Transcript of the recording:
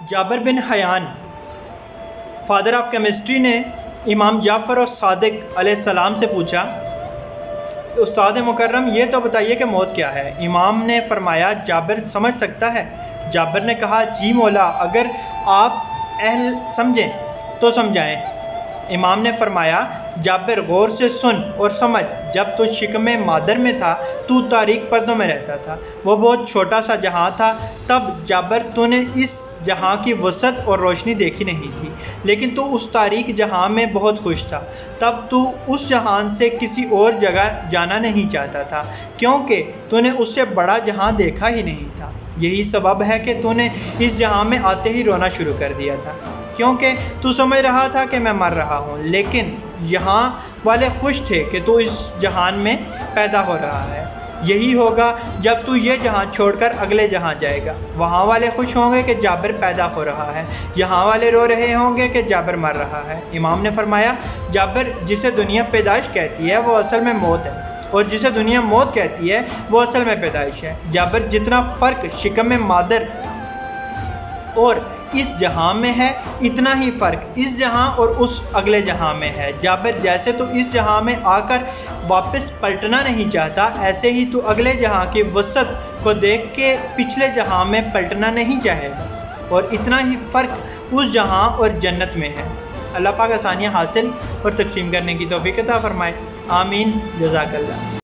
Jabir bin Hayyan father of chemistry ने इमाम जाफ़र और सादिक अलैहिस्सलाम से पूछा, उस्ताद मुकर्रम ये तो बताइए कि मौत क्या है। इमाम ने फरमाया, जाबिर समझ सकता है। जाबिर ने कहा, जी मौला, अगर आप अहल समझें तो समझाएं। इमाम ने फरमाया, जाबिर गौर से सुन और समझ, जब तू शिकमे मादर में था तू तारीक पर्दों में रहता था, वो बहुत छोटा सा जहां था। तब जाबिर तूने इस जहां की वसत और रोशनी देखी नहीं थी, लेकिन तू उस तारीक जहां में बहुत खुश था। तब तू उस जहान से किसी और जगह जाना नहीं चाहता था, क्योंकि तूने उससे बड़ा जहां देखा ही नहीं था। यही सबब है कि तूने इस जहां में आते ही रोना शुरू कर दिया था, क्योंकि तू समझ रहा था कि मैं मर रहा हूँ, लेकिन यहाँ वाले खुश थे कि तू इस जहान में पैदा हो रहा है। यही होगा जब तू ये जहां छोड़कर अगले जहां जाएगा। वहाँ वाले खुश होंगे कि जाबिर पैदा हो रहा है, यहाँ वाले रो रहे होंगे कि जाबिर मर रहा है। इमाम ने फरमाया, जाबिर जिसे दुनिया पैदाइश कहती है वो असल में मौत है, और जिसे दुनिया मौत कहती है वो असल में पैदाइश है। जाबिर जितना फ़र्क शिकम मादर और इस जहां में है, इतना ही फ़र्क इस जहां और उस अगले जहां में है। जाबिर जैसे तो इस जहां में आकर वापस पलटना नहीं चाहता, ऐसे ही तो अगले जहां की वसत को देख के पिछले जहां में पलटना नहीं चाहेगा, और इतना ही फ़र्क उस जहां और जन्नत में है। अल्लाह पाक आसानियाँ हासिल और तकसीम करने की तौफीक अता फरमाए। आमीन। जज़ाकल्लाह।